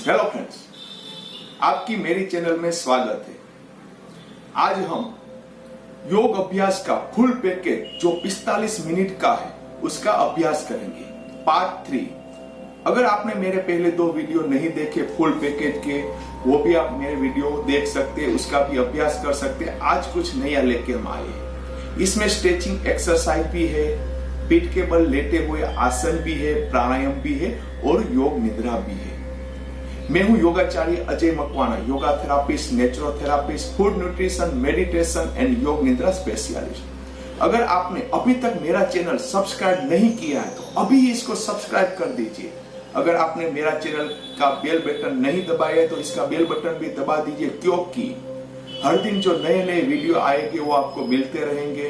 Hello friends, आपकी मेरी channel में स्वागत है। आज हम योग अभ्यास का फुल पैकेज जो 45 मिनट का है उसका अभ्यास करेंगे, पार्ट 3। अगर आपने मेरे पहले 2 वीडियो नहीं देखे फुल पैकेज के, वो भी आप मेरे वीडियो देख सकते हैं, उसका भी अभ्यास कर सकते हैं। आज कुछ नया लेके हम आए हैं। इसमें स्ट्रेचिंग एक्सरसाइज भी है, पीठ के बल लेटे हुए आसन भी है, प्राणायाम भी है और योग निद्रा भी है। मैं हूं योगाचार्य Ajay Makwana, yoga therapist, naturotherapist, food nutrition, meditation and yoga nidra specialist. अगर आपने अभी तक मेरा चैनल सब्सक्राइब नहीं किया है तो अभी इसको सब्सक्राइब कर दीजिए। अगर आपने मेरा चैनल का बेल बटन नहीं दबाया है तो इसका बेल बटन भी दबा दीजिए, क्योंकि हर दिन जो नए नए वीडियो आएंगे वो आपको मिलते रहेंगे,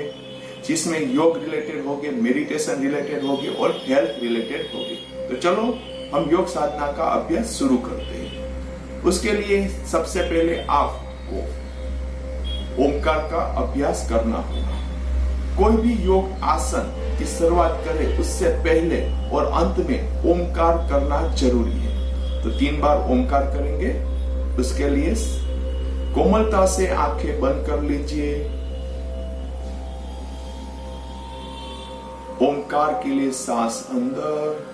जिसमें योग रिलेटेड होंगे, मेडिटेशन रिलेटेड होंगे और हेल्थ रिलेटेड होंगे। तो चलो हम योग साधना का अभ्यास शुरू करते हैं। उसके लिए सबसे पहले आपको ओमकार का अभ्यास करना होगा। कोई भी योग आसन की शुरुआत करें उससे पहले और अंत में ओमकार करना जरूरी है। तो 3 बार ओमकार करेंगे। उसके लिए कोमलता से आंखें बंद कर लीजिए। ओमकार के लिए सांस अंदर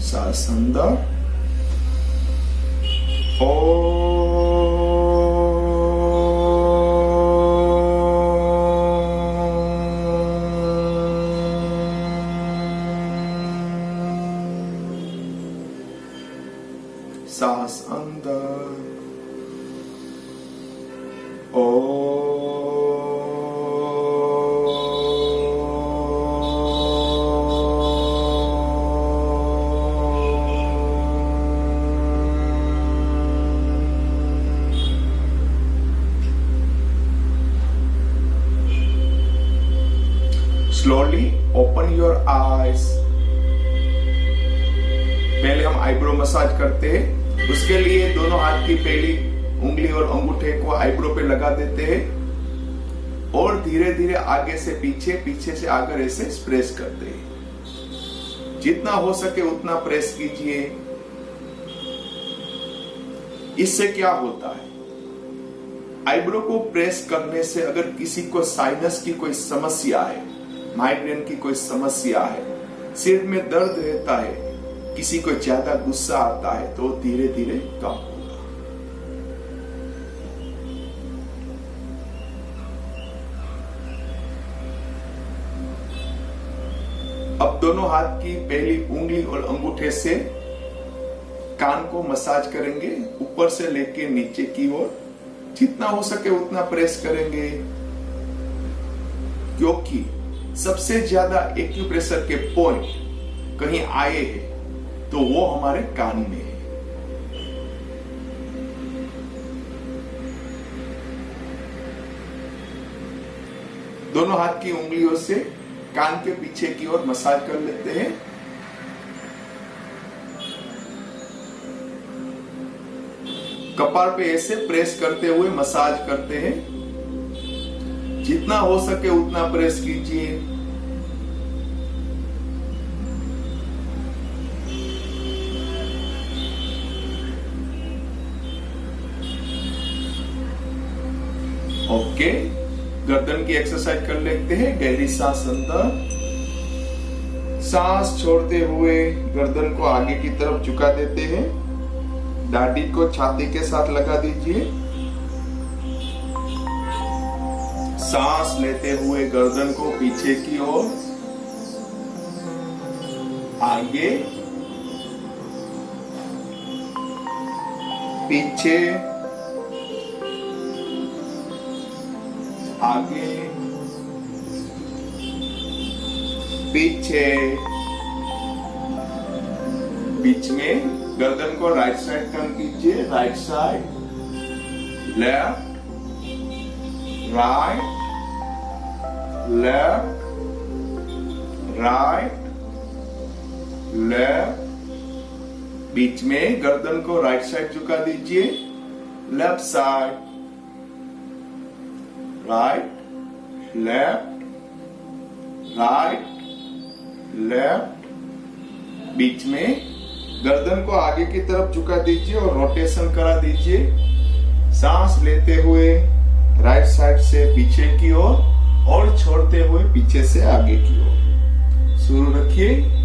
सांस अंदर सांस अंदर Slowly open your eyes। पहले हम आईब्रो मसाज करते हैं। उसके लिए दोनों हाथ की पहली उंगली और अंगूठे को आईब्रो पे लगा देते हैं और धीरे धीरे आगे से पीछे, पीछे से आगे ऐसे प्रेस करते हैं। जितना हो सके उतना प्रेस कीजिए। इससे क्या होता है, आईब्रो को प्रेस करने से अगर किसी को साइनस की कोई समस्या है, माइग्रेन की कोई समस्या है, सिर में दर्द रहता है, किसी को ज्यादा गुस्सा आता है, तो धीरे धीरे कम होगा। अब दोनों हाथ की पहली उंगली और अंगूठे से कान को मसाज करेंगे, ऊपर से लेके नीचे की ओर। जितना हो सके उतना प्रेस करेंगे, क्योंकि सबसे ज्यादा एक्यूप्रेशर के पॉइंट कहीं आए हैं तो वो हमारे कान में है। दोनों हाथ की उंगलियों से कान के पीछे की ओर मसाज कर लेते हैं। कपाल पे ऐसे प्रेस करते हुए मसाज करते हैं। जितना हो सके उतना प्रेस कीजिए। ओके, गर्दन की एक्सरसाइज कर लेते हैं। गहरी सांस अंदर, सांस छोड़ते हुए गर्दन को आगे की तरफ झुका देते हैं। दाढ़ी को छाती के साथ लगा दीजिए। सांस लेते हुए गर्दन को पीछे की ओर, आगे, पीछे, आगे, पीछे, बीच में गर्दन को राइट साइड टर्न कीजिए। Right side, left, right, left, right, left, बीच में गर्दन को राइट साइड झुका दीजिए, left side, right left, right left. बीच में गर्दन को आगे की तरफ झुका दीजिए और रोटेशन करा दीजिए। सांस लेते हुए राइट साइड से पीछे की ओर और छोड़ते हुए पीछे से आगे की ओर। शुरू रखिए।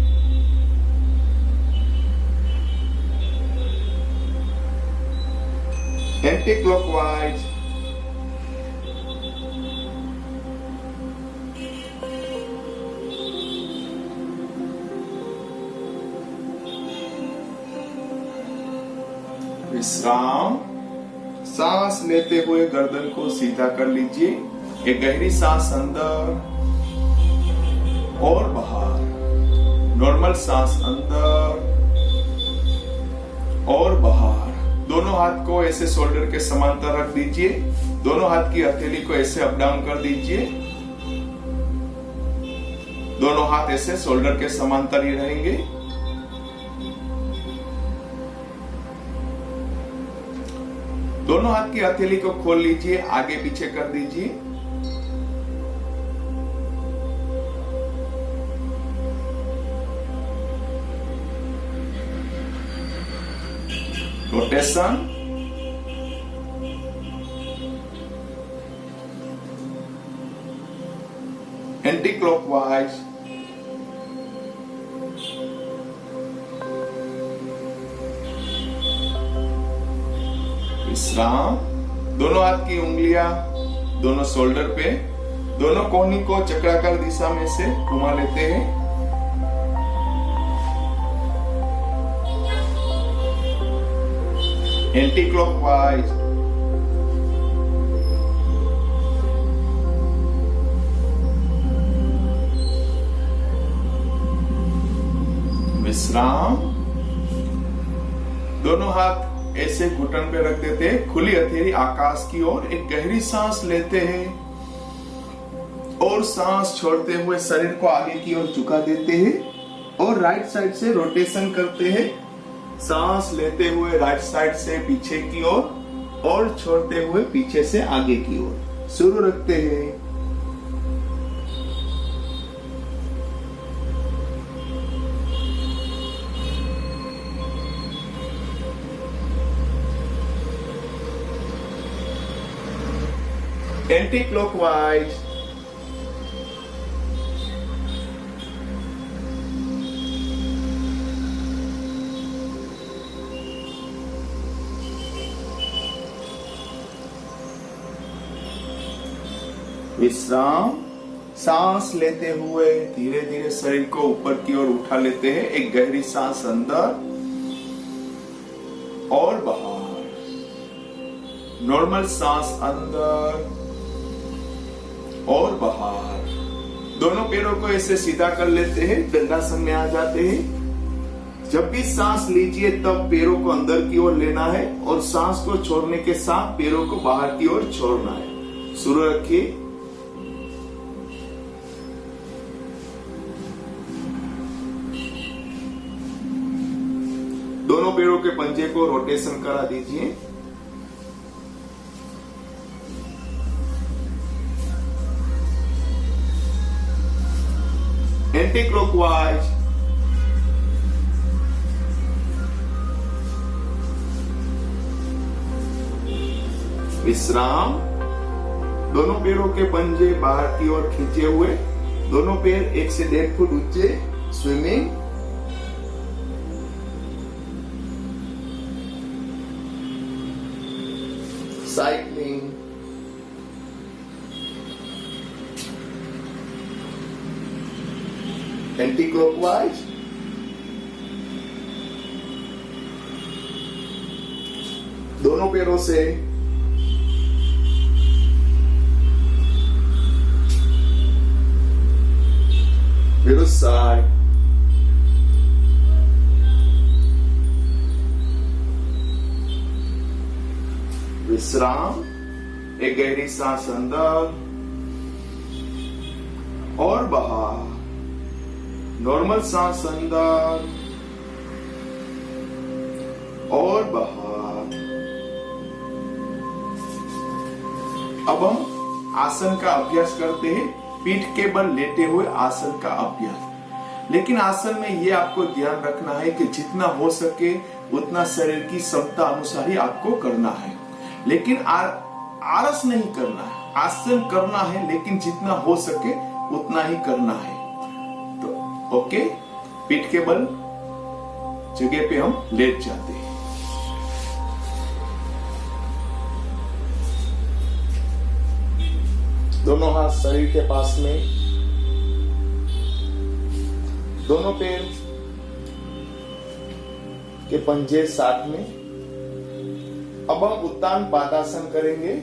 एंटी क्लॉकवाइज, विश्राम। सांस लेते हुए गर्दन को सीधा कर लीजिए। एक गहरी सांस अंदर और बाहर। नॉर्मल सांस अंदर और बाहर। दोनों हाथ को ऐसे शोल्डर के समांतर रख दीजिए। दोनों हाथ की हथेली को ऐसे अप डाउन कर दीजिए। दोनों हाथ ऐसे शोल्डर के समांतर ही रहेंगे। दोनों हाथ की हथेली को खोल लीजिए, आगे पीछे कर दीजिए। रोटेशन। Anti clockwise. विश्राम। दोनों हाथ की उंगलियां दोनों शोल्डर पे, दोनों कोहनी को चक्राकार दिशा में से घुमा लेते हैं। Anti clockwise. विश्राम। दोनों हाथ ऐसे घुटन पे रख देते हैं, खुली हथेली आकाश की ओर। एक गहरी सांस लेते हैं और सांस छोड़ते हुए शरीर को आगे की ओर झुका देते हैं और राइट साइड से रोटेशन करते हैं। सांस लेते हुए राइट साइड से पीछे की ओर और छोड़ते हुए पीछे से आगे की ओर। शुरू रखते हैं। Anti clockwise. विश्राम। सांस लेते हुए धीरे धीरे शरीर को ऊपर की ओर उठा लेते हैं। एक गहरी सांस अंदर और बाहर। नॉर्मल सांस अंदर और बाहर। दोनों पैरों को ऐसे सीधा कर लेते हैं, दंडासन में आ जाते हैं। जब भी सांस लीजिए तब पैरों को अंदर की ओर लेना है और सांस को छोड़ने के साथ पैरों को बाहर की ओर छोड़ना है। शुरू रखिए। दोनों पैरों के पंजे को रोटेशन करा दीजिए। Anti clockwise. विश्राम। दोनों पैरों के पंजे बाहर की ओर खींचे हुए, दोनों पैर 1 से 1.5 फुट ऊंचे। स्विमिंग। साइक्लिंग। Anti clockwise. दोनों पैरों से फिर उस साइड। विश्राम। एक गहरी सांस अंदर और बाहर। नॉर्मल सांस अंदर अब हम आसन का अभ्यास करते हैं, पीठ के बल लेटे हुए आसन का अभ्यास। लेकिन आसन में ये आपको ध्यान रखना है कि जितना हो सके उतना शरीर की क्षमता अनुसार ही आपको करना है, लेकिन आलस नहीं करना है। आसन करना है लेकिन जितना हो सके उतना ही करना है। तो ओके, पीठ के बल जगह पे हम लेट जाते हैं। दोनों हाथ शरीर के पास में, दोनों पैर के पंजे साथ में। अब हम उत्तान पादासन करेंगे।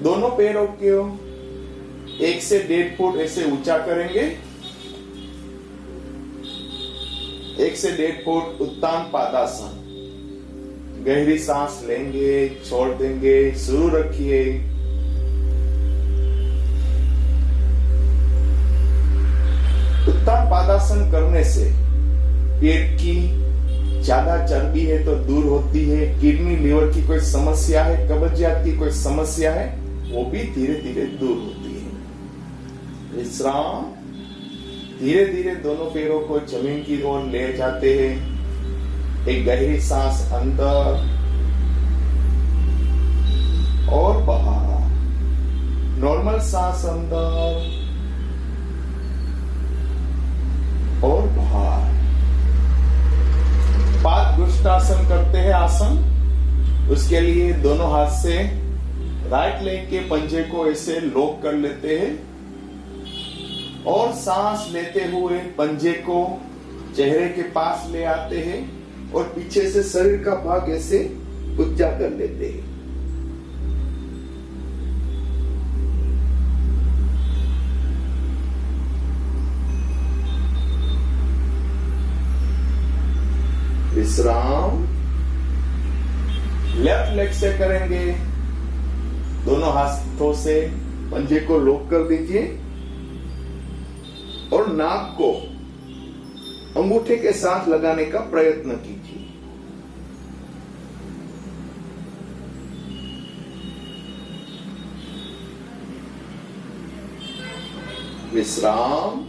दोनों पैरों को 1 से 1.5 फुट ऐसे ऊंचा करेंगे। 1 से 1.5 फुट उत्तान पादासन। गहरी सांस लेंगे, छोड़ देंगे, शुरू रखिए। उत्तान पादासन करने से पेट की ज्यादा चर्बी है तो दूर होती है, किडनी लीवर की कोई समस्या है, कब्जियत की कोई समस्या है, वो भी धीरे धीरे दूर होती है। विश्राम। धीरे धीरे दोनों पैरों को जमीन की ओर ले जाते हैं। एक गहरी सांस अंदर और बाहर। नॉर्मल सांस अंदर और बाहर। पादगुष्ठासन करते हैं आसन। उसके लिए दोनों हाथ से राइट लेग के पंजे को ऐसे लॉक कर लेते हैं और सांस लेते हुए पंजे को चेहरे के पास ले आते हैं और पीछे से शरीर का भाग ऐसे ऊंचा कर लेते हैं। विश्राम। लेफ्ट लेग से करेंगे। दोनों हाथों से पंजे को लॉक कर दीजिए और नाक को अंगूठे के साथ लगाने का प्रयत्न कीजिए। विश्राम।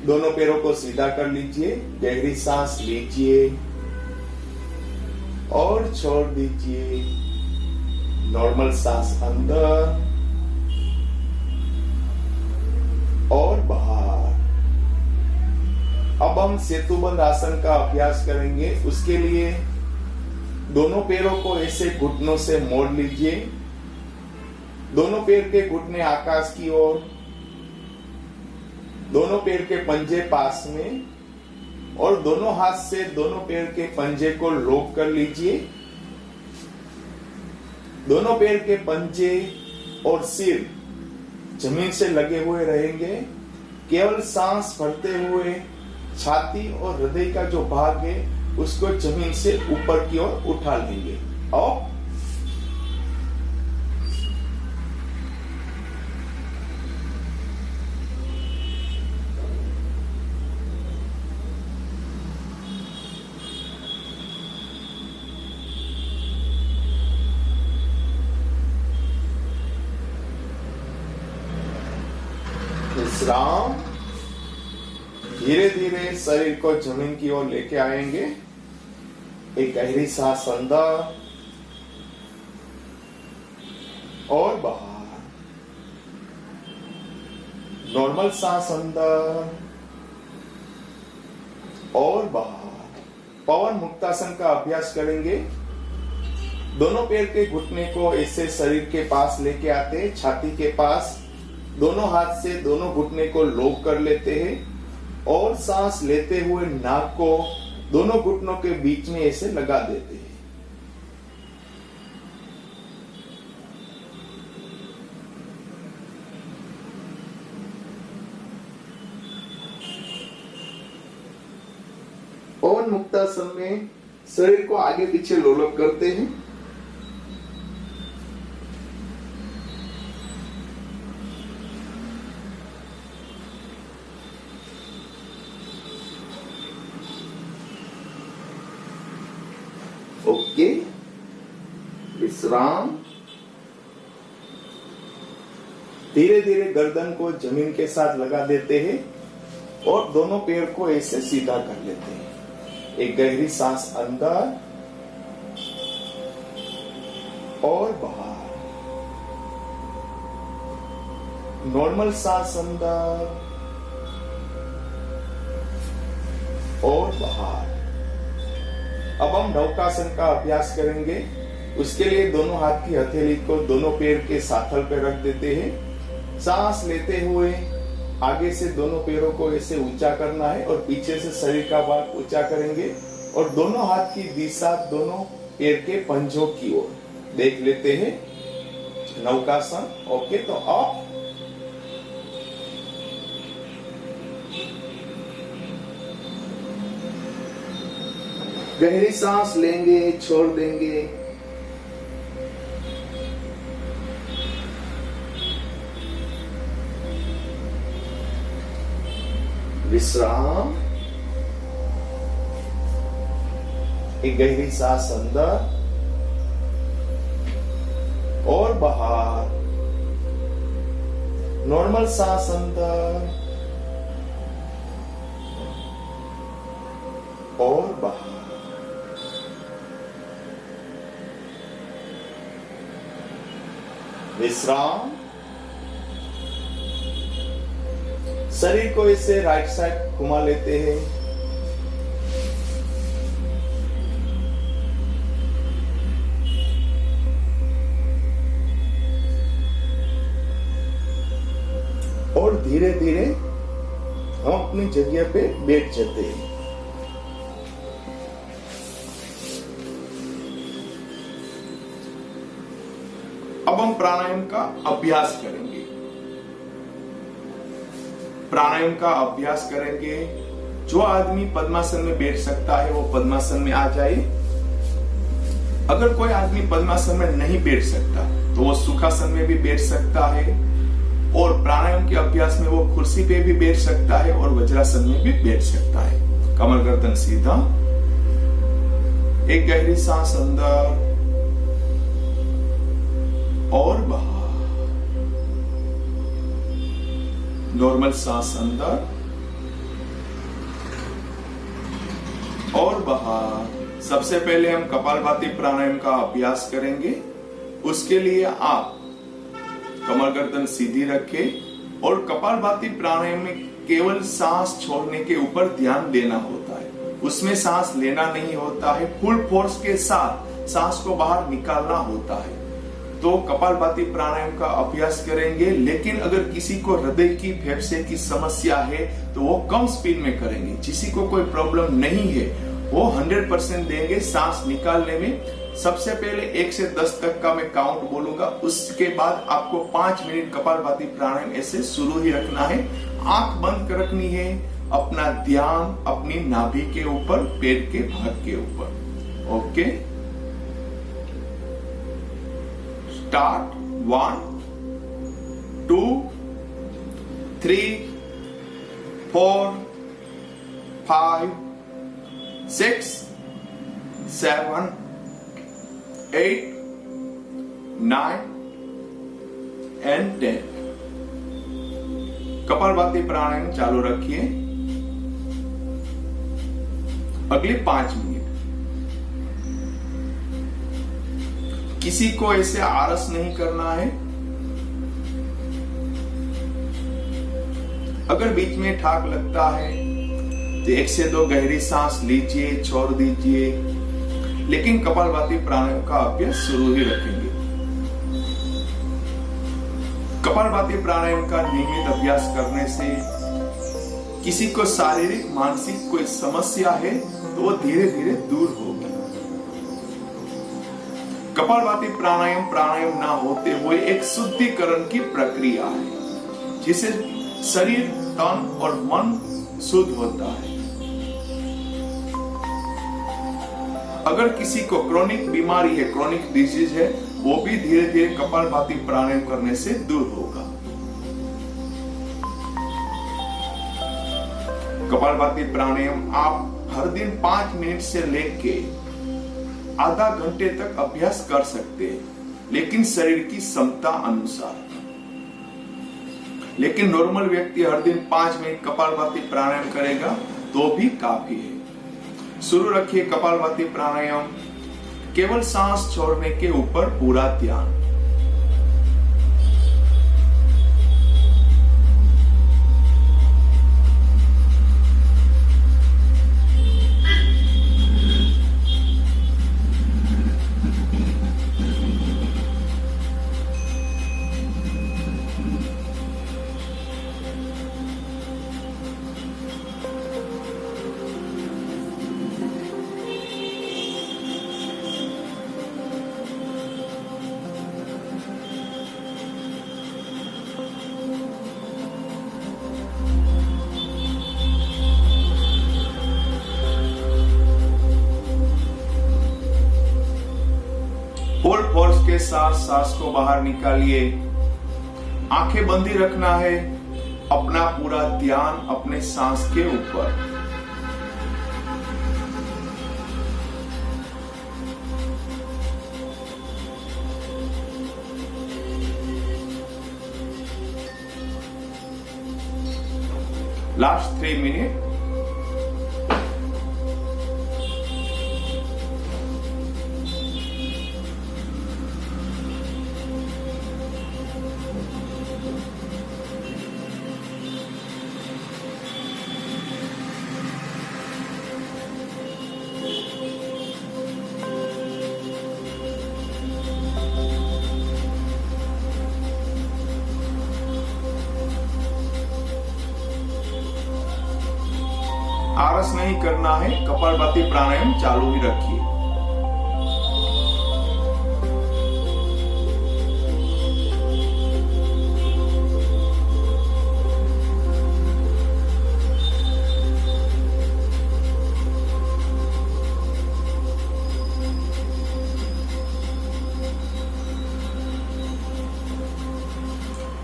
दोनों पैरों को सीधा कर लीजिए। गहरी सांस लीजिए और छोड़ दीजिए। नॉर्मल सांस अंदर और बाहर। अब हम सेतुबंध आसन का अभ्यास करेंगे। उसके लिए दोनों पैरों को ऐसे घुटनों से मोड़ लीजिए। दोनों पैर के घुटने आकाश की ओर। दोनों पैर के पंजे पास में और दोनों हाथ से दोनों पैर के पंजे को लॉक कर लीजिए। दोनों पैर के पंजे और सिर जमीन से लगे हुए रहेंगे। केवल सांस भरते हुए छाती और हृदय का जो भाग है उसको जमीन से ऊपर की ओर उठा लेंगे। और विश्राम। धीरे धीरे शरीर को जमीन की ओर लेके आएंगे। एक गहरी सांस अंदर और बाहर। नॉर्मल सांस अंदर और बाहर। पवन मुक्तासन का अभ्यास करेंगे। दोनों पैर के घुटने को ऐसे शरीर के पास लेके आते, छाती के पास। दोनों हाथ से दोनों घुटने को लॉक कर लेते हैं और सांस लेते हुए नाक को दोनों घुटनों के बीच में ऐसे लगा देते हैं। पवन मुक्तासन में शरीर को आगे पीछे लोलक करते हैं। ओके। के विश्राम। धीरे धीरे गर्दन को जमीन के साथ लगा देते हैं और दोनों पैर को ऐसे सीधा कर लेते हैं। एक गहरी सांस अंदर और बाहर। नॉर्मल सांस अंदर और बाहर। अब हम नौकासन का अभ्यास करेंगे। उसके लिए दोनों हाथ की हथेली को दोनों पैर के साथल पे रख देते हैं। सांस लेते हुए आगे से दोनों पैरों को ऐसे ऊंचा करना है और पीछे से शरीर का भाग ऊंचा करेंगे और दोनों हाथ की दिशा दोनों पैर के पंजों की ओर देख लेते हैं। नौकासन। ओके, तो आप गहरी सांस लेंगे, छोड़ देंगे। विश्राम। एक गहरी सांस अंदर और बाहर। नॉर्मल सांस अंदर और बाहर। विश्राम। शरीर को इससे राइट साइड घुमा लेते हैं। और धीरे धीरे हम अपनी जगह पे बैठ जाते हैं। अब हम प्राणायाम का अभ्यास करेंगे। प्राणायाम का अभ्यास करेंगे। जो आदमी पद्मासन में बैठ सकता है वो पद्मासन में आ जाए। अगर कोई आदमी पद्मासन में नहीं बैठ सकता तो वो सुखासन में भी बैठ सकता है और प्राणायाम के अभ्यास में वो कुर्सी पे भी बैठ सकता है और वज्रासन में भी बैठ सकता है। कमर गर्दन सीधा। एक गहरी सांस अंदर और बाहर। नॉर्मल सांस अंदर और बाहर। सबसे पहले हम कपालभाति प्राणायाम का अभ्यास करेंगे। उसके लिए आप कमर गर्दन सीधी रखें और कपालभाति प्राणायाम में केवल सांस छोड़ने के ऊपर ध्यान देना होता है। उसमें सांस लेना नहीं होता है। फुल फोर्स के साथ सांस को बाहर निकालना होता है। तो कपालभाति प्राणायाम का अभ्यास करेंगे। लेकिन अगर किसी को हृदय की, फेफड़े की समस्या है तो वो कम स्पीड में करेंगे। किसी को कोई प्रॉब्लम नहीं है वो 100% देंगे सांस निकालने में। सबसे पहले 1 से 10 तक का मैं काउंट बोलूंगा। उसके बाद आपको 5 मिनट कपालभाति प्राणायाम ऐसे शुरू ही रखना है। आंख बंद कर रखनी है। अपना ध्यान अपनी नाभि के ऊपर, पेट के भाग के ऊपर। Okay, start. 1 2 3 4 5 6 7 8 9 and 10। कपालभाति प्राणायाम चालू रखिए अगले 5 मिनट। किसी को ऐसे आलस नहीं करना है। अगर बीच में ठाक लगता है तो 1 से 2 गहरी सांस लीजिए, छोड़ दीजिए। लेकिन कपालभाति प्राणायाम का अभ्यास शुरू ही रखेंगे। कपालभाति प्राणायाम का नियमित अभ्यास करने से किसी को शारीरिक, मानसिक कोई समस्या है तो वो धीरे धीरे दूर होगी। कपालभाति प्राणायाम ना होते हुए एक शुद्धिकरण की प्रक्रिया है जिसे शरीर, तन और मन शुद्ध होता है। अगर किसी को क्रोनिक बीमारी है, क्रोनिक डिजीज है, वो भी धीरे धीरे कपालभाति प्राणायाम करने से दूर होगा। कपालभाति प्राणायाम आप हर दिन 5 मिनट से लेके आधा घंटे तक अभ्यास कर सकते हैं, लेकिन शरीर की क्षमता अनुसार। लेकिन नॉर्मल व्यक्ति हर दिन 5 मिनट कपालभाति प्राणायाम करेगा तो भी काफी है। शुरू रखिए कपालभाति प्राणायाम। केवल सांस छोड़ने के ऊपर पूरा ध्यान। फुल फोर्स के साथ सांस को बाहर निकालिए। आंखें बंद ही रखना है। अपना पूरा ध्यान अपने सांस के ऊपर। Last 3 minute. आलस नहीं करना है। कपालभाति प्राणायाम चालू ही रखिए।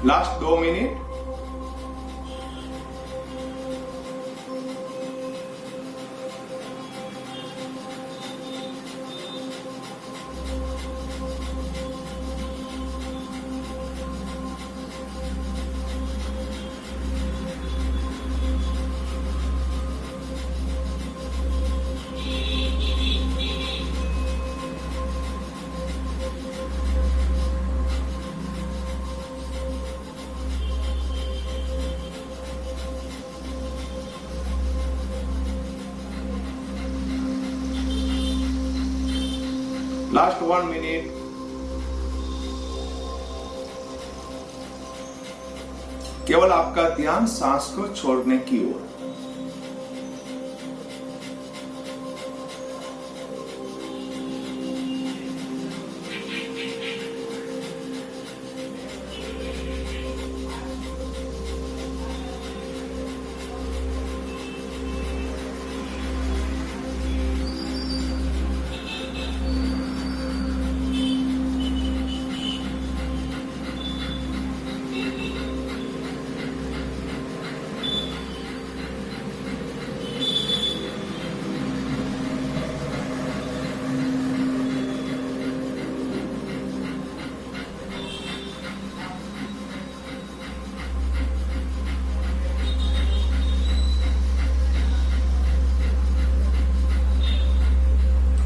Last 2 minute. Last 1 minute. केवल आपका ध्यान सांस को छोड़ने की ओर।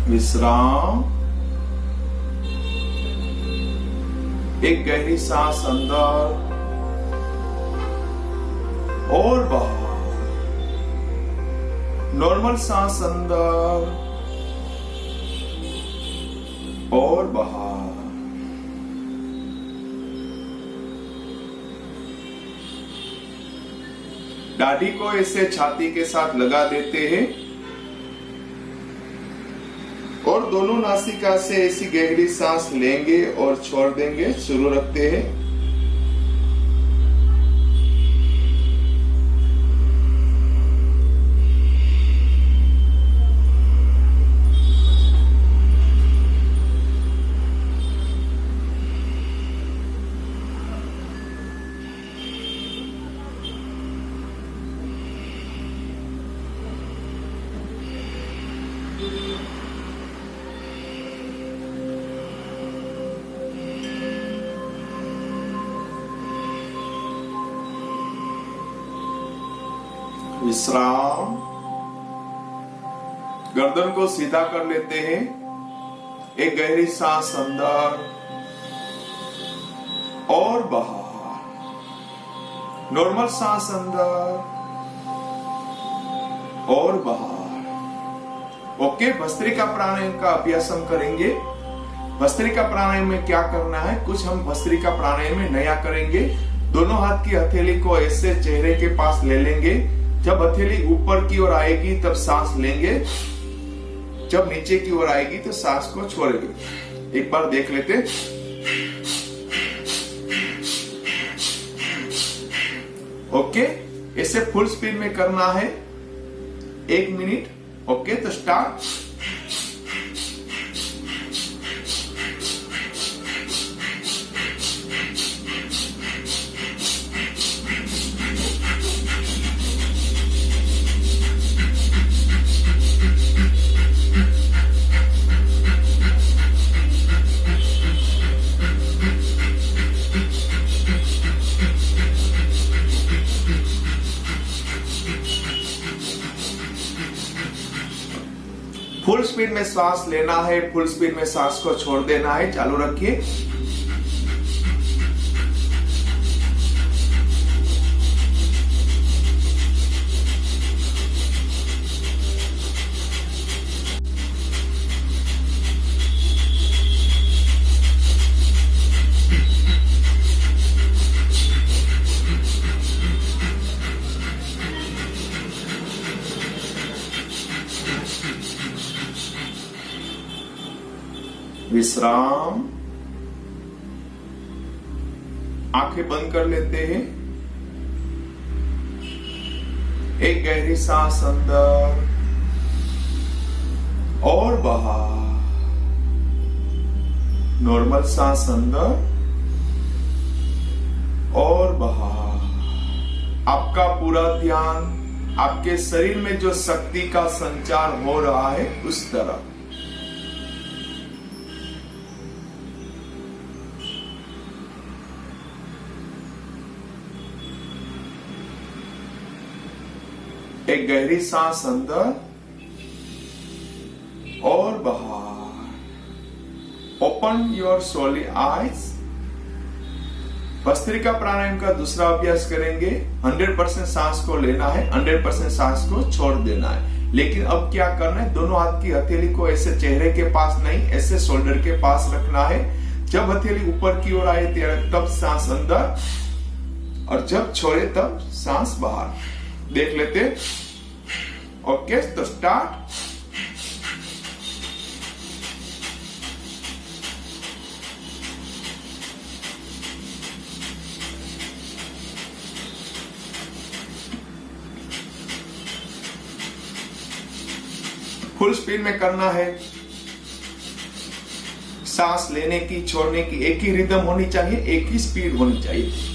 विश्राम। एक गहरी सांस अंदर और बाहर। नॉर्मल सांस अंदर और बाहर। दाढ़ी को ऐसे छाती के साथ लगा देते हैं और दोनों नासिका से ऐसी गहरी सांस लेंगे और छोड़ देंगे। शुरू रखते हैं। विश्राम। गर्दन को सीधा कर लेते हैं। एक गहरी सांस अंदर और बाहर। नॉर्मल सांस अंदर और बाहर। ओके, भस्त्रिका प्राणायाम का अभ्यास हम करेंगे। भस्त्रिका प्राणायाम में क्या करना है, कुछ हम भस्त्रिका प्राणायाम में नया करेंगे। दोनों हाथ की हथेली को ऐसे चेहरे के पास ले लेंगे। जब हथेली ऊपर की ओर आएगी तब सांस लेंगे, जब नीचे की ओर आएगी तो सांस को छोड़ेंगे। एक बार देख लेते। ओके, इसे फुल स्पीड में करना है, 1 मिनट। ओके, तो स्टार्ट। फुल स्पीड में सांस लेना है, फुल स्पीड में सांस को छोड़ देना है। चालू रखिए। विश्राम। आंखें बंद कर लेते हैं। एक गहरी सांस अंदर और बाहर। नॉर्मल सांस अंदर और बाहर। आपका पूरा ध्यान आपके शरीर में जो शक्ति का संचार हो रहा है उस तरफ। एक गहरी सांस अंदर और बाहर। Open your slowly eyes. Bhastrika pranayama का दूसरा अभ्यास करेंगे। 100% सांस को लेना है, 100% सांस को छोड़ देना है। लेकिन अब क्या करना है, दोनों हाथ की हथेली को ऐसे चेहरे के पास नहीं, ऐसे शोल्डर के पास रखना है। जब हथेली ऊपर की ओर आए तब सांस अंदर और जब छोड़े तब सांस बाहर। देख लेते। ओके, तो स्टार्ट। फुल स्पीड में करना है। सांस लेने की छोड़ने की एक ही रिदम होनी चाहिए, एक ही स्पीड होनी चाहिए।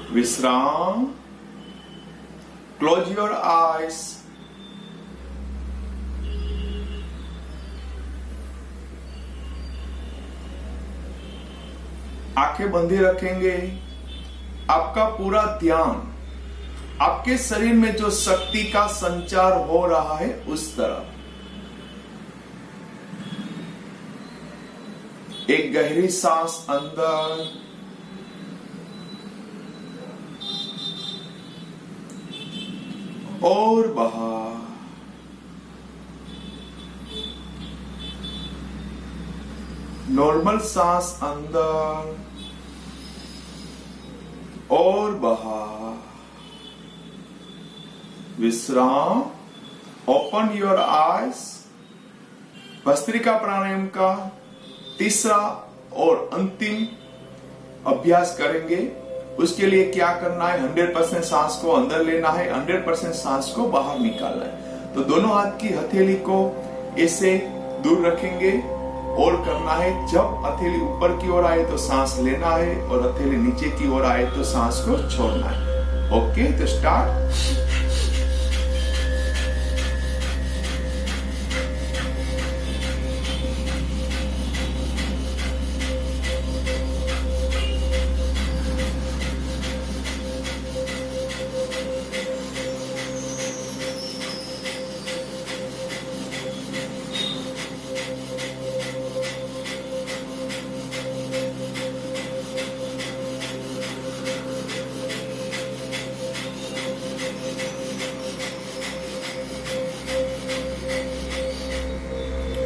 विश्राम। Close your eyes. आंखें बंदी रखेंगे। आपका पूरा ध्यान आपके शरीर में जो शक्ति का संचार हो रहा है उस तरफ। एक गहरी सांस अंदर और बाहर। नॉर्मल सांस अंदर और बाहर। विश्राम। Open your eyes. Bhastrika pranayama का तीसरा और अंतिम अभ्यास करेंगे। उसके लिए क्या करना है, 100% सांस को अंदर लेना है, 100% सांस को बाहर निकालना है। तो दोनों हाथ की हथेली को ऐसे दूर रखेंगे और करना है, जब हथेली ऊपर की ओर आए तो सांस लेना है और हथेली नीचे की ओर आए तो सांस को छोड़ना है। ओके, तो स्टार्ट।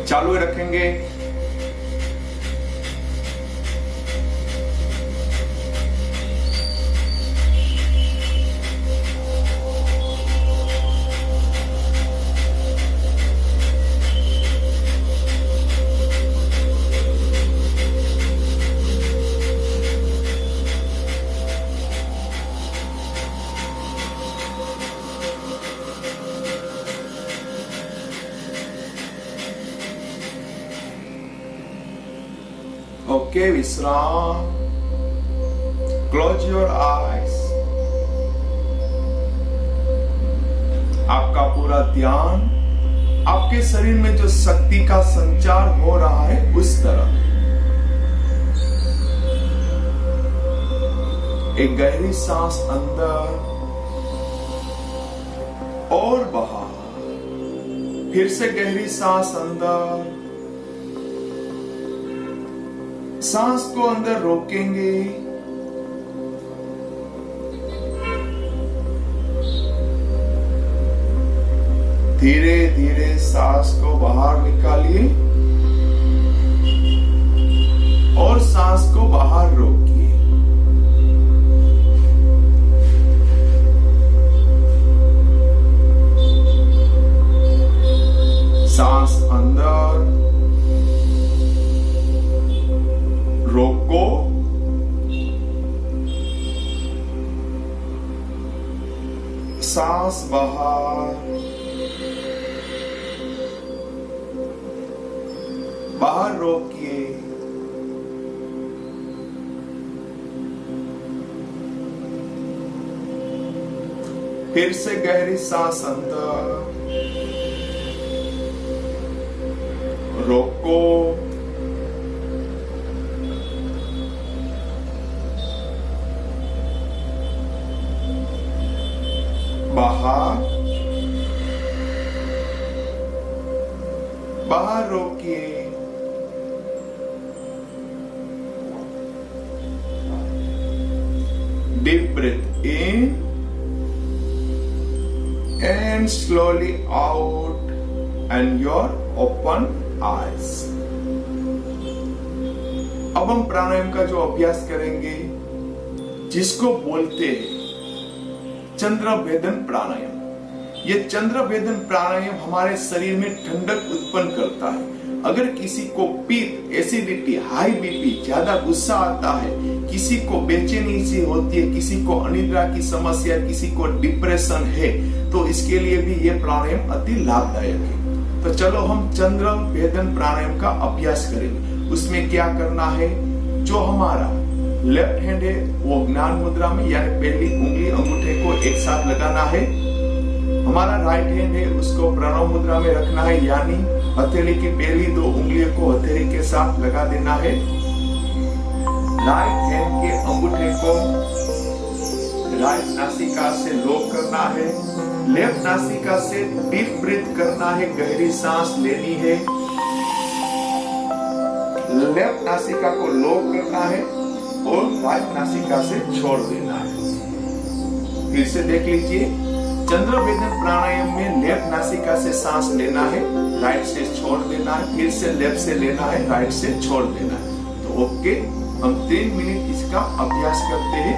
चालू रखेंगे। ओके, विश्राम। Close your eyes. आपका पूरा ध्यान आपके शरीर में जो शक्ति का संचार हो रहा है उस तरफ। एक गहरी सांस अंदर और बाहर। फिर से गहरी सांस अंदर। सांस को अंदर रोकेंगे। धीरे धीरे सांस को बाहर निकालिए और सांस को बाहर रोकिए। सांस अंदर रोको, सांस बाहर, बाहर रोकिए। फिर से गहरी सांस अंदर, रोको, बाहर, बाहर रोकिए। Deep breath in and slowly out and your open eyes। अब हम प्राणायाम का जो अभ्यास करेंगे जिसको बोलते हैं चंद्र भेदन प्राणायाम। ये चंद्र भेदन प्राणायाम हमारे शरीर में ठंडक उत्पन्न करता है। अगर किसी को पित्त, एसिडिटी, हाई बीपी, ज्यादा गुस्सा आता है, किसी को बेचैनी सी होती है, किसी को अनिद्रा की समस्या, किसी को डिप्रेशन है, तो इसके लिए भी ये प्राणायाम अति लाभदायक है। तो चलो हम चंद्र भेदन प्राणायाम का अभ्यास करेंगे। उसमें क्या करना है, जो हमारा लेफ्ट हैंड है वो ज्ञान मुद्रा में, यानी पहली उंगली अंगूठे को एक साथ लगाना है। हमारा राइट हैंड है उसको प्रणव मुद्रा में रखना है, यानी हथेली की पहली दो उंगलियों को हथेली के साथ लगा देना है। राइट हैंड के अंगूठे को राइट नासिका से लॉक करना है। लेफ्ट नासिका से डीप ब्रीथ करना है, गहरी सांस लेनी है। लेफ्ट नासिका को लॉक करना है और राइट नासिका से छोड़ देना है। फिर से देख लीजिए, चंद्र भेदन प्राणायाम में लेफ्ट नासिका से सांस लेना है, राइट से छोड़ देना है, फिर से लेफ्ट से लेना है, राइट से छोड़ देना है। तो ओके, हम 3 मिनट इसका अभ्यास करते हैं।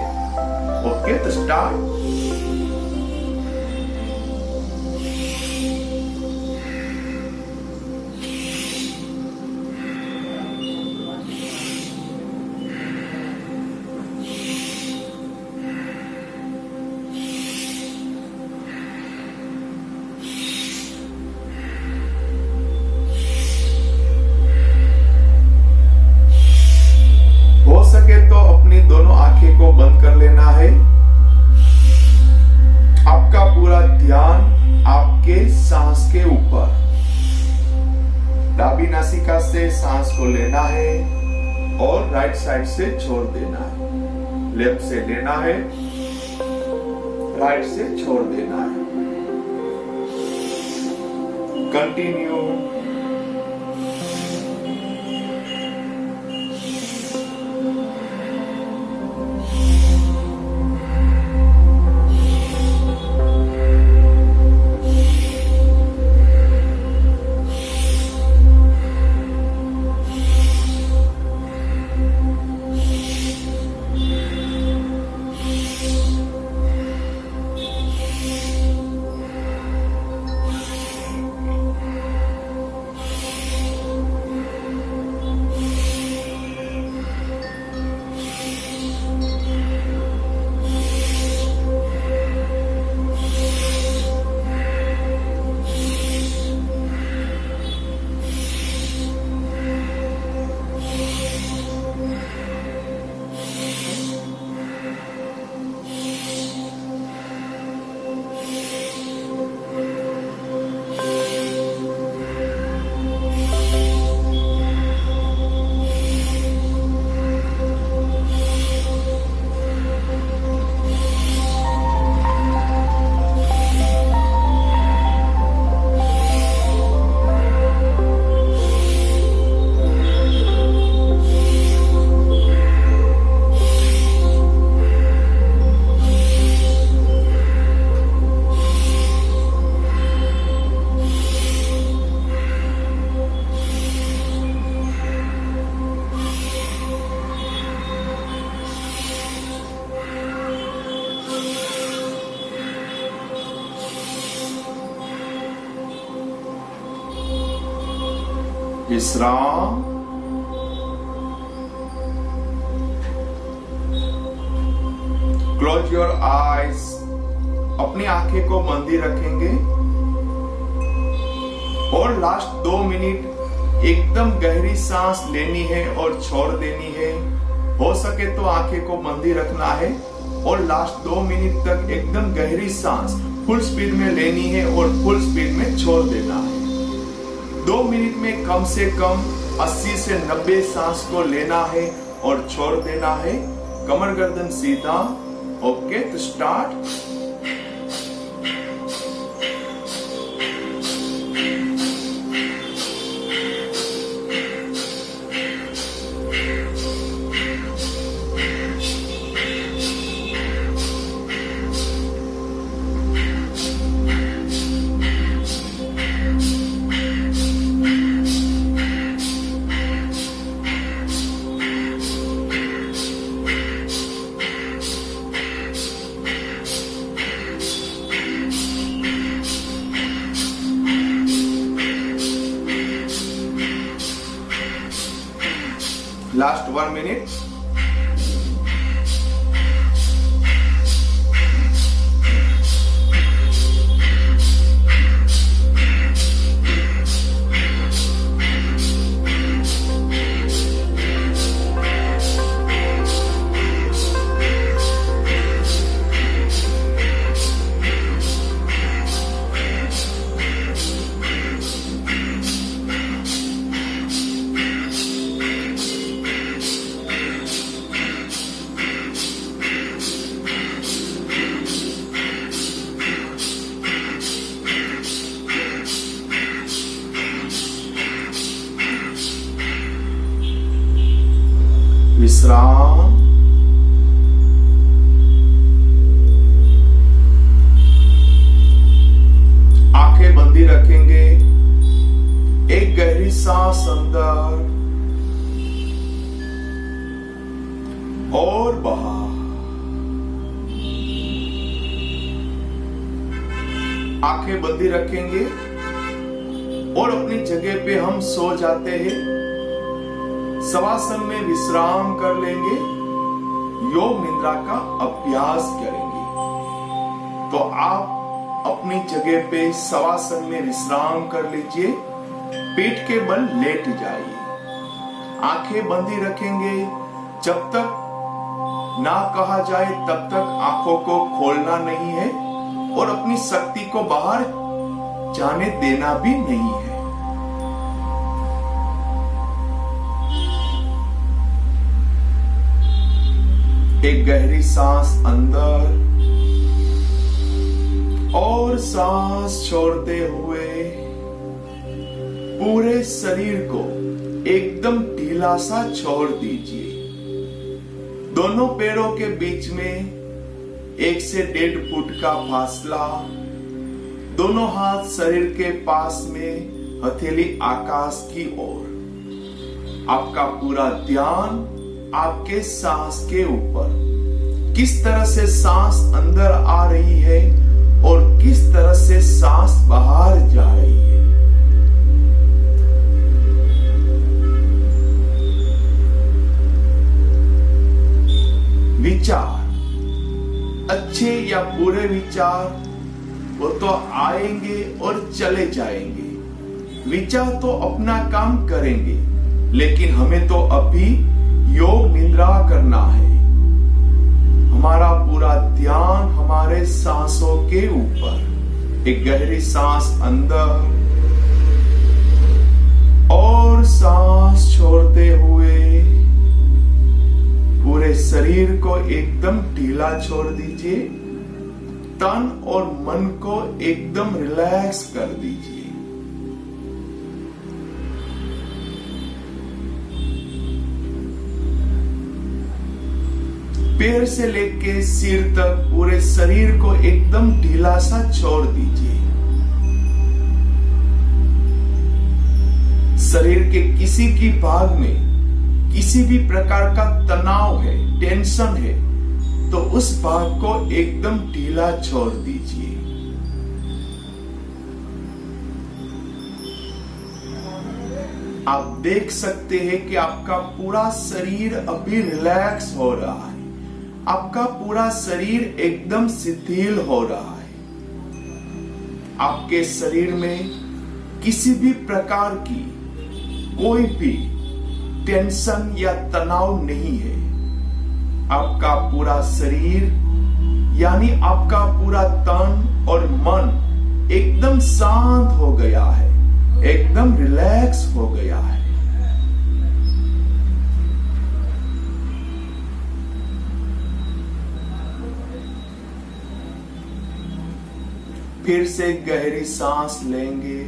ओके, तो स्टार्ट। से सांस को लेना है और राइट साइड से छोड़ देना है। लेफ्ट से लेना है, राइट से छोड़ देना है। कंटिन्यू। विश्राम। Close your eyes. अपनी आंखें को बंद ही रखेंगे और लास्ट 2 मिनट एकदम गहरी सांस लेनी है और छोड़ देनी है। हो सके तो आंखें को बंद ही रखना है और लास्ट 2 मिनट तक एकदम गहरी सांस फुल स्पीड में लेनी है और फुल स्पीड में छोड़ देना है। 2 मिनट में कम से कम 80 से 90 सांस को लेना है और छोड़ देना है। कमर गर्दन सीधा। ओके, तो स्टार्ट। Last 1 minute. विश्राम। आंखें बंदी रखेंगे। एक गहरी सांस अंदर और बाहर। आंखें बंदी रखेंगे और अपनी जगह पे हम सो जाते हैं। शवासन में विश्राम कर लेंगे। योग निद्रा का अभ्यास करेंगे। तो आप अपनी जगह पे शवासन में विश्राम कर लीजिए। पेट के बल लेट जाइए। आंखें बंदी रखेंगे। जब तक ना कहा जाए तब तक आंखों को खोलना नहीं है और अपनी शक्ति को बाहर जाने देना भी नहीं है। एक गहरी सांस अंदर और सांस छोड़ते हुए पूरे शरीर को एकदम ढीला सा छोड़ दीजिए। दोनों पैरों के बीच में 1 से 1.5 फुट का फासला, दोनों हाथ शरीर के पास में, हथेली आकाश की ओर। आपका पूरा ध्यान आपके सांस के ऊपर, किस तरह से सांस अंदर आ रही है और किस तरह से सांस बाहर जा रही है। विचार, अच्छे या बुरे विचार, वो तो आएंगे और चले जाएंगे। विचार तो अपना काम करेंगे, लेकिन हमें तो अभी योग निद्रा करना है। हमारा पूरा ध्यान हमारे सांसों के ऊपर। एक गहरी सांस अंदर और सांस छोड़ते हुए पूरे शरीर को एकदम ढीला छोड़ दीजिए। तन और मन को एकदम रिलैक्स कर दीजिए। पैर से लेके सिर तक पूरे शरीर को एकदम ढीला सा छोड़ दीजिए। शरीर के किसी भी भाग में किसी भी प्रकार का तनाव है, टेंशन है, तो उस भाग को एकदम ढीला छोड़ दीजिए। आप देख सकते हैं कि आपका पूरा शरीर अभी रिलैक्स हो रहा है। आपका पूरा शरीर एकदम शिथिल हो रहा है। आपके शरीर में किसी भी प्रकार की कोई भी टेंशन या तनाव नहीं है। आपका पूरा शरीर यानी आपका पूरा तन और मन एकदम शांत हो गया है, एकदम रिलैक्स हो गया है। फिर से गहरी सांस लेंगे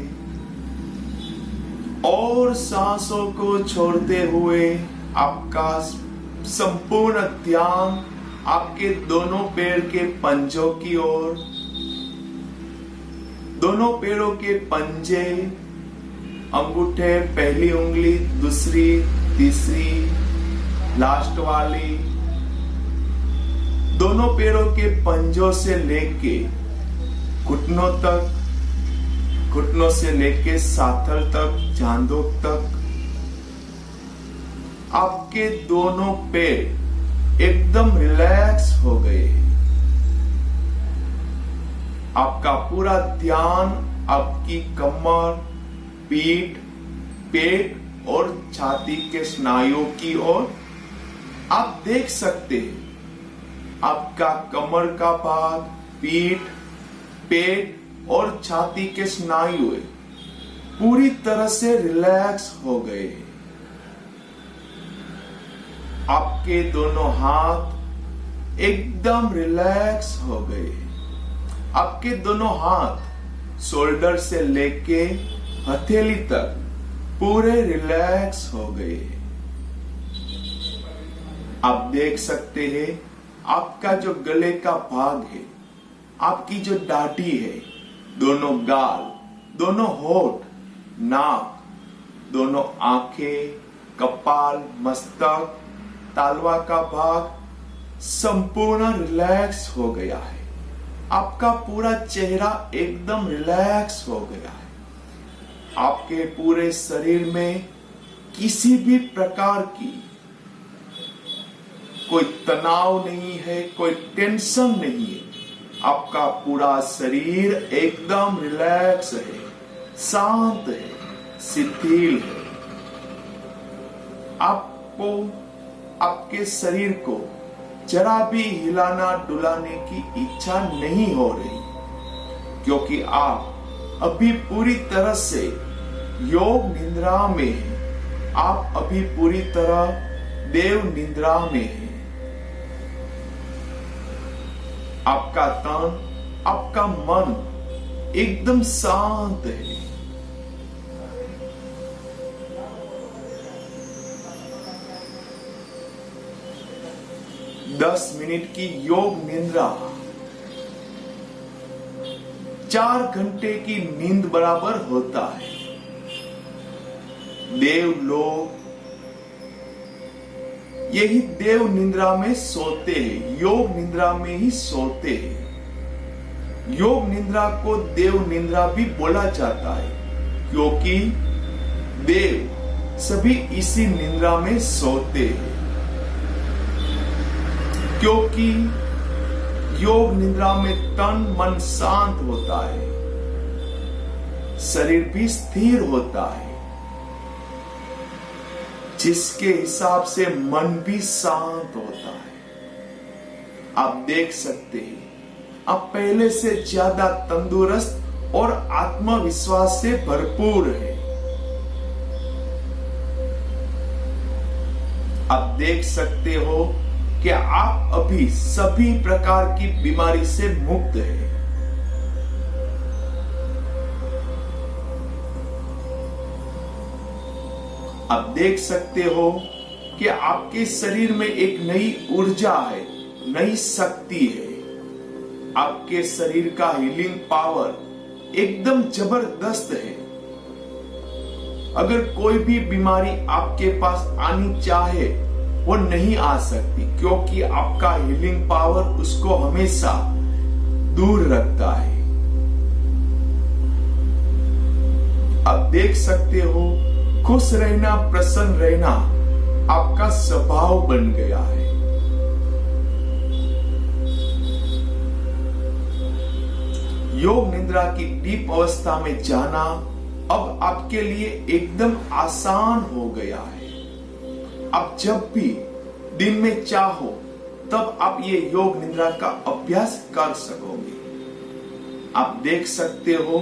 और सांसों को छोड़ते हुए आपका संपूर्ण ध्यान आपके दोनों पैर के पंजों की ओर। दोनों पैरों के पंजे, अंगूठे, पहली उंगली, दूसरी, तीसरी, लास्ट वाली, दोनों पैरों के पंजों से लेके घुटनों तक, घुटनों से लेके साथल तक, जांघों तक, आपके दोनों पैर एकदम रिलैक्स हो गए। आपका पूरा ध्यान आपकी कमर, पीठ, पेट और छाती के स्नायुओं की ओर। आप देख सकते हैं आपका कमर का भाग, पीठ, पेट और छाती के स्नायु पूरी तरह से रिलैक्स हो गए। आपके दोनों हाथ एकदम रिलैक्स हो गए। आपके दोनों हाथ शोल्डर से लेके हथेली तक पूरे रिलैक्स हो गए। आप देख सकते हैं आपका जो गले का भाग है, आपकी जो दाढ़ी है, दोनों गाल, दोनों होठ, नाक, दोनों आंखें, कपाल, मस्तक, तालवा का भाग संपूर्ण रिलैक्स हो गया है। आपका पूरा चेहरा एकदम रिलैक्स हो गया है। आपके पूरे शरीर में किसी भी प्रकार की कोई तनाव नहीं है, कोई टेंशन नहीं है। आपका पूरा शरीर एकदम रिलैक्स है, शांत है, शिथिल है। आपको आपके शरीर को जरा भी हिलाना डुलाने की इच्छा नहीं हो रही, क्योंकि आप अभी पूरी तरह से योग निद्रा में हैं। आप अभी पूरी तरह देव निद्रा में हैं। आपका तन, आपका मन एकदम शांत है। दस मिनट की योग निद्रा 4 घंटे की नींद बराबर होता है। देव लोग यही देव निद्रा में सोते हैं, योग निद्रा में ही सोते हैं। योग निद्रा को देव निद्रा भी बोला जाता है, क्योंकि देव सभी इसी निद्रा में सोते हैं। क्योंकि योग निद्रा में तन मन शांत होता है, शरीर भी स्थिर होता है, जिसके हिसाब से मन भी शांत होता है। आप देख सकते हैं, आप पहले से ज्यादा तंदुरुस्त और आत्मविश्वास से भरपूर है। आप देख सकते हो कि आप अभी सभी प्रकार की बीमारी से मुक्त है। आप देख सकते हो कि आपके शरीर में एक नई ऊर्जा है, नई शक्ति है। आपके शरीर का हीलिंग पावर एकदम जबरदस्त है। अगर कोई भी बीमारी आपके पास आनी चाहे वो नहीं आ सकती, क्योंकि आपका हीलिंग पावर उसको हमेशा दूर रखता है। आप देख सकते हो, खुश रहना, प्रसन्न रहना आपका स्वभाव बन गया है। योग निद्रा की डीप अवस्था में जाना अब आपके लिए एकदम आसान हो गया है। आप जब भी दिन में चाहो तब आप ये योग निद्रा का अभ्यास कर सकोगे। आप देख सकते हो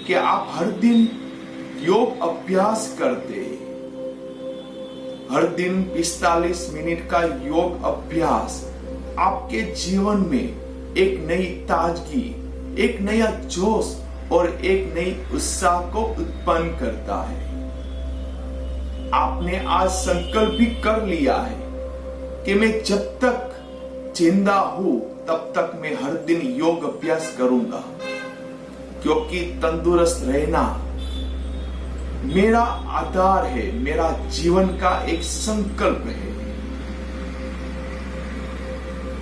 कि आप हर दिन योग अभ्यास करते हैं। हर दिन 45 मिनट का योग अभ्यास आपके जीवन में एक नई ताजगी, एक नया जोश और एक नई उत्साह को उत्पन्न करता है। आपने आज संकल्प भी कर लिया है कि मैं जब तक जिंदा हूं तब तक मैं हर दिन योग अभ्यास करूंगा, क्योंकि तंदुरुस्त रहना मेरा आधार है, मेरा जीवन का एक संकल्प है।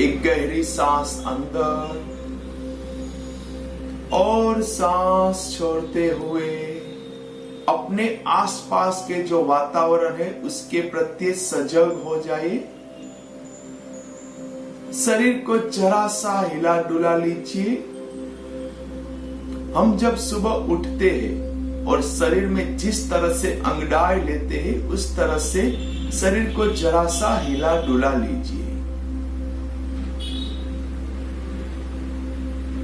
एक गहरी सांस अंदर और सांस छोड़ते हुए अपने आसपास के जो वातावरण है उसके प्रति सजग हो जाइए। शरीर को जरा सा हिला डुला लीजिए। हम जब सुबह उठते हैं और शरीर में जिस तरह से अंगड़ाई लेते हैं उस तरह से शरीर को जरा सा हिला डुला लीजिए।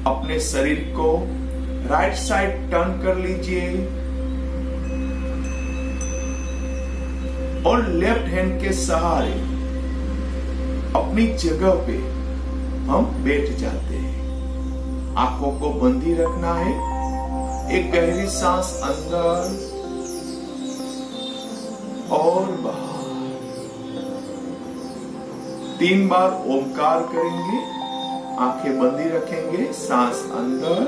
अपने शरीर को राइट साइड टर्न कर लीजिए और लेफ्ट हैंड के सहारे अपनी जगह पे हम बैठ जाते हैं। आंखों को बंद ही रखना है। एक गहरी सांस अंदर और बाहर। 3 बार ओमकार करेंगे। आंखें बंद ही रखेंगे। सांस अंदर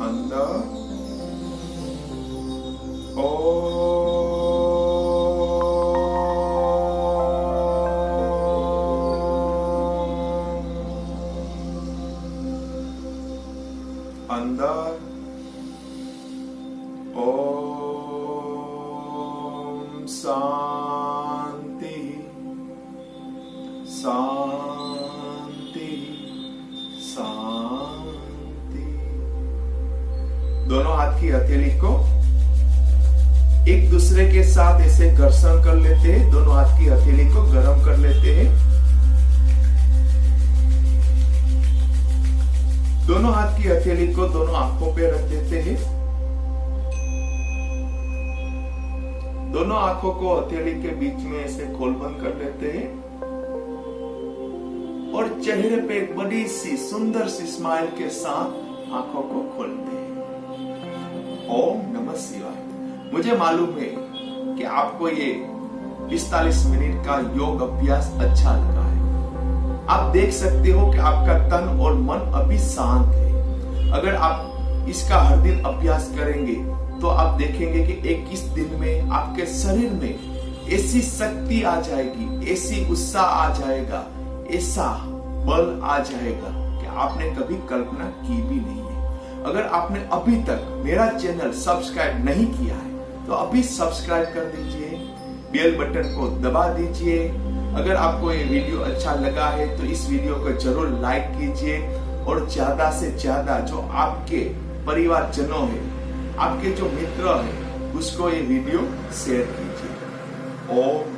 अंदर अंदर ओम शांति शांति शांति। दोनों हाथ की हथेली को एक दूसरे के साथ ऐसे घर्षण कर लेते हैं। दोनों हाथ की हथेली को गर्म कर लेते हैं। दोनों हाथ की हथेली को दोनों आंखों पे रख देते हैं। दोनों आंखों को हथेली के बीच में ऐसे खोल बंद कर लेते हैं और चेहरे पे एक बड़ी सी सुंदर सी स्माइल के साथ आंखों को खोलते हैं। ओम नमः शिवाय। मुझे मालूम है कि आपको ये 45 मिनट का योग अभ्यास अच्छा लगा है। आप देख सकते हो कि आपका तन और मन अभी शांत है। अगर आप इसका हर दिन अभ्यास करेंगे तो आप देखेंगे कि 21 दिन में आपके शरीर में ऐसी शक्ति आ जाएगी, ऐसी उत्साह आ जाएगा, ऐसा बल आ जाएगा कि आपने कभी कल्पना की भी नहीं है। अगर आपने अभी तक मेरा चैनल सब्सक्राइब नहीं किया है तो अभी सब्सक्राइब कर दीजिए, बेल बटन को दबा दीजिए। अगर आपको ये वीडियो अच्छा लगा है तो इस वीडियो को जरूर लाइक कीजिए और ज्यादा से ज्यादा जो आपके परिवारजनों है, आपके जो मित्र है, उसको ये वीडियो शेयर कीजिए। ओम